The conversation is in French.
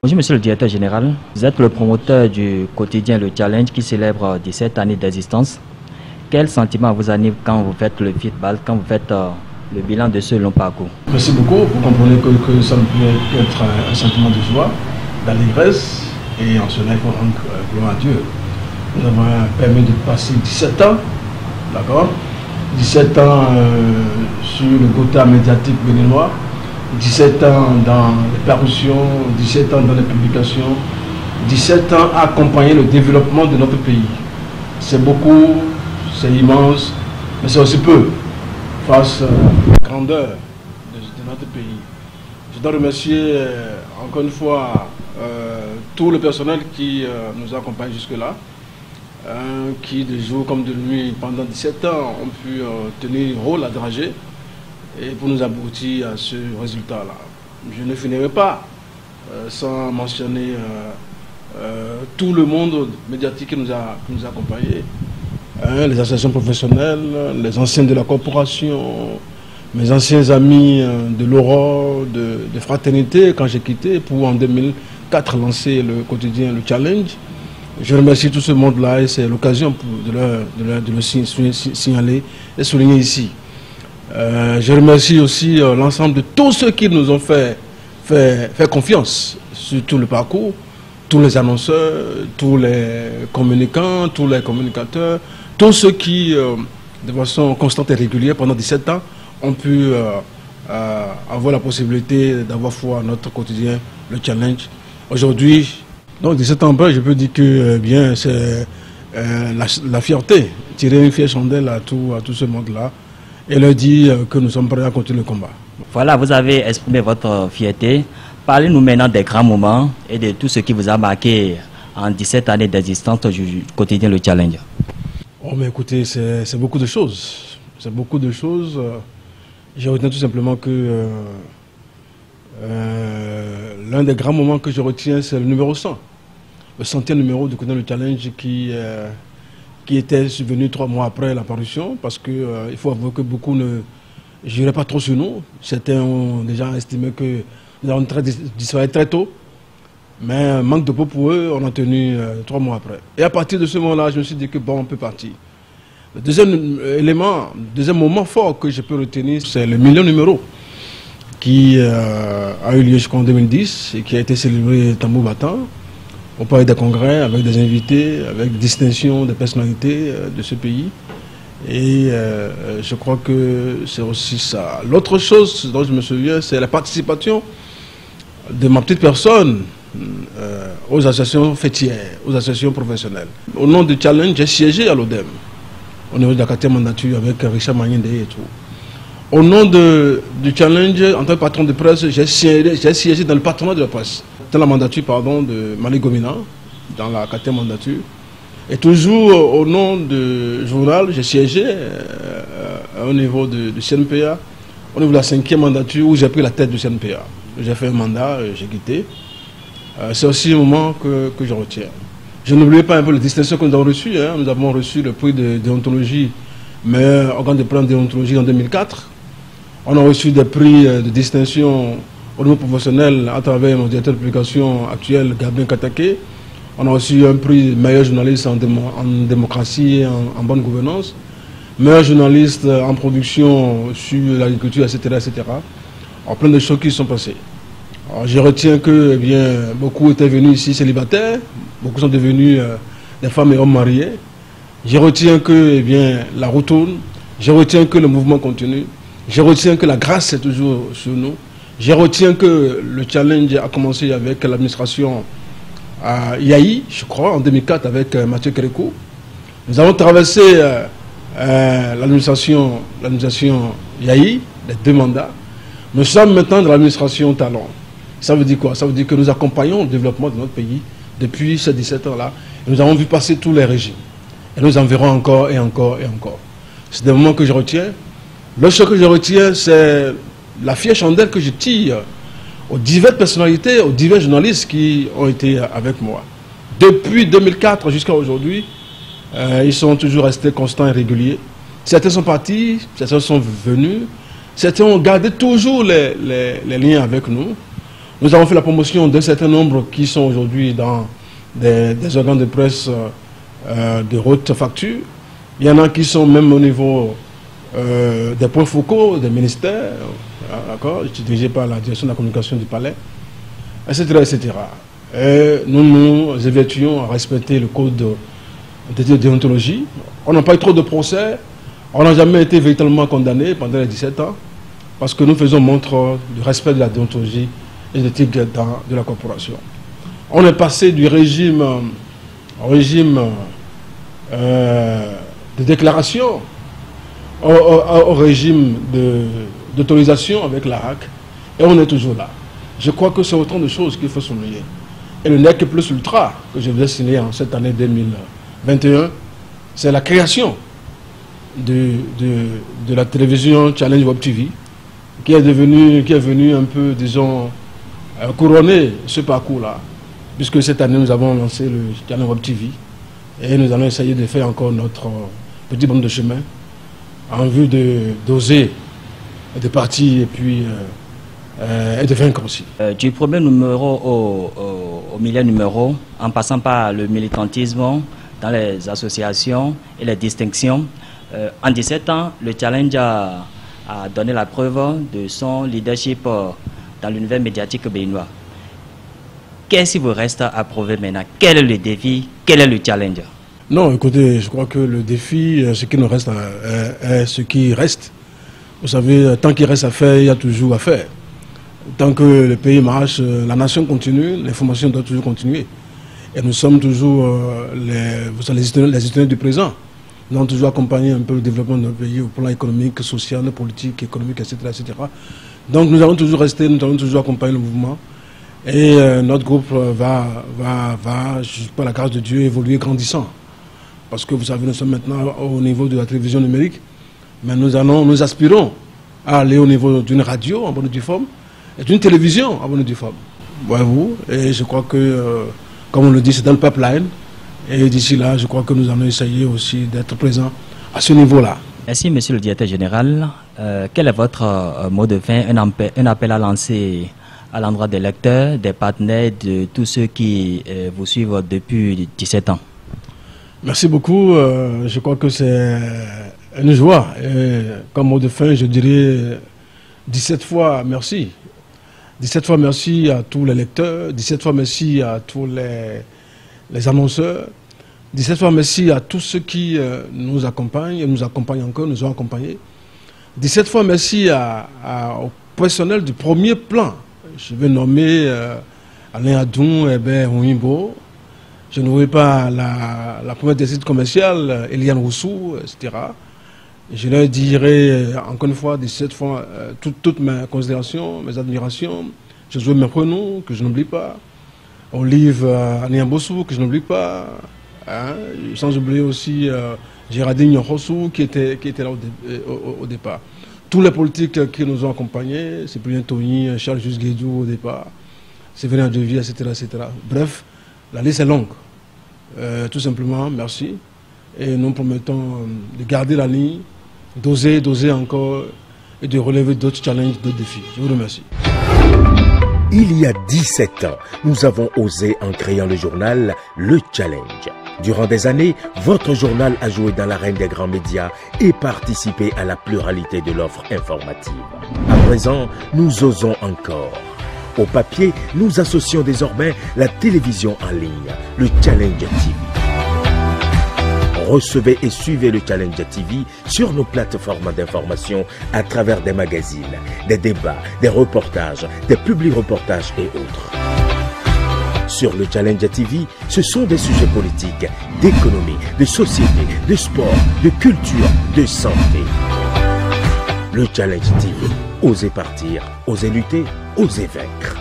Bonjour Monsieur le Directeur Général, vous êtes le promoteur du quotidien Le Challenge qui célèbre 17 années d'existence. Quel sentiment vous anime quand vous faites le feedback, quand vous faites le bilan de ce long parcours? Merci beaucoup. Vous comprenez que ça ne peut être un sentiment de joie, d'allégresse, et en cela il faut rendre gloire à Dieu. Nous avons permis de passer 17 ans, d'accord, 17 ans sur le quota médiatique béninois, 17 ans dans les parutions, 17 ans dans les publications, 17 ans à accompagner le développement de notre pays. C'est beaucoup, c'est immense, mais c'est aussi peu face à la grandeur de notre pays. Je dois remercier encore une fois tout le personnel qui nous accompagne jusque-là, qui de jour comme de nuit pendant 17 ans ont pu tenir rôle à drager et pour nous aboutir à ce résultat-là. Je ne finirai pas sans mentionner tout le monde médiatique qui nous a accompagnés, les associations professionnelles, les anciens de la corporation, mes anciens amis de l'Aurore, de Fraternité, quand j'ai quitté pour en 2004 lancer le quotidien Le Challenge. Je remercie tout ce monde-là et c'est l'occasion de le signaler et souligner ici. Je remercie aussi l'ensemble de tous ceux qui nous ont fait confiance sur tout le parcours, tous les annonceurs, tous les communicants, tous les communicateurs, tous ceux qui, de façon constante et régulière, pendant 17 ans, ont pu avoir la possibilité d'avoir foi à notre quotidien, Le Challenge. Aujourd'hui, donc 17 ans après, je peux dire que bien c'est la fierté, tirer une fière chandelle à tout ce monde-là et leur dire que nous sommes prêts à continuer le combat. Voilà, vous avez exprimé votre fierté. Parlez-nous maintenant des grands moments et de tout ce qui vous a marqué en 17 années d'existence du quotidien Le Challenge. Oh mais écoutez, c'est beaucoup de choses. C'est beaucoup de choses. Je retiens tout simplement que l'un des grands moments que je retiens, c'est le numéro 100. Le 100e numéro du quotidien Le Challenge qui était survenu 3 mois après l'apparition, parce qu'il faut avouer que beaucoup ne juraient pas trop sur nous. Certains ont déjà estimé que nous avons disparu très tôt, mais manque de peau pour eux, on a tenu 3 mois après. Et à partir de ce moment-là, je me suis dit que bon, on peut partir. Le deuxième élément, deuxième moment fort que je peux retenir, c'est le 1 000e numéro qui a eu lieu jusqu'en 2010 et qui a été célébré tambour battant au Palais des Congrès avec des invités, avec des distinctions des personnalités de ce pays. Et je crois que c'est aussi ça. L'autre chose dont je me souviens, c'est la participation de ma petite personne aux associations fêtières, aux associations professionnelles. Au nom du Challenge, j'ai siégé à l'ODEM, au niveau de la 4e mandature avec Richard Magnende et tout. Au nom du Challenge, en tant que patron de presse, j'ai siégé dans le patronat de la presse, dans la mandature de Mali Gomina, dans la 4e mandature. Et toujours au nom du journal, j'ai siégé au niveau du CNPA, au niveau de la 5e mandature où j'ai pris la tête du CNPA. J'ai fait un mandat, j'ai quitté. C'est aussi un moment que je retiens. Je n'oublie pas un peu les distinctions que nous avons reçues. Nous avons reçu le prix de déontologie, meilleur organe de prix en déontologie en 2004. On a reçu des prix de distinction au niveau professionnel à travers mon directeur de publication actuel, Gabin Katake. On a reçu un prix meilleur journaliste en démocratie et en bonne gouvernance, meilleur journaliste en production sur l'agriculture, etc., etc. Alors, plein de choses qui sont passées. Alors, je retiens que eh bien, beaucoup étaient venus ici célibataires, beaucoup sont devenus des femmes et hommes mariés. Je retiens que eh bien, la route tourne, je retiens que le mouvement continue, je retiens que la grâce est toujours sur nous, je retiens que le challenge a commencé avec l'administration à Yahi, je crois, en 2004 avec Mathieu Kérékou. Nous avons traversé l'administration Yahi, les 2 mandats. Nous sommes maintenant dans l'administration Talon. Ça veut dire quoi? Ça veut dire que nous accompagnons le développement de notre pays depuis ces 17 ans-là. Et nous avons vu passer tous les régimes. Et nous en verrons encore et encore et encore. C'est des moments que je retiens. L'autre chose que je retiens, c'est la fière chandelle que je tire aux diverses personnalités, aux divers journalistes qui ont été avec moi. Depuis 2004 jusqu'à aujourd'hui, ils sont toujours restés constants et réguliers. Certains sont partis, certains sont venus, certains ont gardé toujours les liens avec nous. Nous avons fait la promotion d'un certain nombre qui sont aujourd'hui dans des organes de presse de haute facture. Il y en a qui sont même au niveau des points focaux, des ministères, dirigés par la direction de la communication du palais, etc. etc. Et nous nous évertuons à respecter le code de déontologie. On n'a pas eu trop de procès, on n'a jamais été véritablement condamné pendant les 17 ans, parce que nous faisons montre du respect de la déontologie et de l'éthique de la corporation. On est passé du régime de déclaration au régime d'autorisation avec la HAC, et on est toujours là. Je crois que c'est autant de choses qu'il faut souligner. Et le NEC plus ultra que je vais signer en cette année 2021, c'est la création de la télévision Challenge Web TV, qui est venu un peu, disons, couronner ce parcours-là, puisque cette année nous avons lancé le Challenge Web TV et nous allons essayer de faire encore notre petit bonhomme de chemin en vue d'oser, de partir et puis et de vaincre aussi. Du premier numéro au millième numéro, en passant par le militantisme dans les associations et les distinctions, en 17 ans, le Challenge a donné la preuve de son leadership dans l'univers médiatique béninois. Qu'est-ce qui vous reste à prouver maintenant? Quel est le défi? Quel est le challenge? Non, écoutez, je crois que le défi, ce qui nous reste, est ce qui reste. Vous savez, tant qu'il reste à faire, il y a toujours à faire. Tant que le pays marche, la nation continue, l'information doit toujours continuer. Et nous sommes toujours les gestionnaires du présent. Nous avons toujours accompagné un peu le développement de notre pays au plan économique, social, politique, économique, etc. etc. Donc nous allons toujours rester, nous allons toujours accompagner le mouvement. Et notre groupe va, par la grâce de Dieu, évoluer grandissant. Parce que vous savez, nous sommes maintenant au niveau de la télévision numérique, mais nous aspirons à aller au niveau d'une radio en bonne et due forme et d'une télévision en bonne et due forme. Voyez-vous, et je crois que, comme on le dit, c'est dans le pipeline. Et d'ici là, je crois que nous allons essayer aussi d'être présents à ce niveau-là. Merci, monsieur le directeur général. Quel est votre mot de fin, un appel à lancer à l'endroit des lecteurs, des partenaires, de tous ceux qui vous suivent depuis 17 ans? Merci beaucoup. Je crois que c'est une joie. Et comme mot de fin, je dirais 17 fois merci. 17 fois merci à tous les lecteurs, 17 fois merci à tous les annonceurs, 17 fois merci à tous ceux qui nous accompagnent et nous accompagnent encore, nous ont accompagnés. 17 fois merci au personnel du premier plan. Je vais nommer Alain Adoun, Hébert Ouimbo. Je n'oublie pas la première décision commerciale, Eliane Roussou, etc. Je leur dirai encore une fois 17 fois toutes mes considérations, mes admirations. Josué Meprenou, que je n'oublie pas. Olive Anian Bossou, que je n'oublie pas. Hein, sans oublier aussi Gérardine Nyokhosou, qui était là au départ. Tous les politiques qui nous ont accompagnés, c'est Cyprien Tony, Charles Just Guédou au départ, Séverin Devie, etc., etc. Bref, la liste est longue. Tout simplement, merci. Et nous promettons de garder la ligne, d'oser encore et de relever d'autres challenges, d'autres défis. Je vous remercie. Il y a 17 ans, nous avons osé en créant le journal Le Challenge. Durant des années, votre journal a joué dans l'arène des grands médias et participé à la pluralité de l'offre informative. À présent, nous osons encore. Au papier, nous associons désormais la télévision en ligne, le Challenge TV. Recevez et suivez le Challenge TV sur nos plateformes d'information à travers des magazines, des débats, des reportages, des publi-reportages et autres. Sur le Challenge TV, ce sont des sujets politiques, d'économie, de société, de sport, de culture, de santé. Le Challenge TV, osez partir, osez lutter, osez vaincre.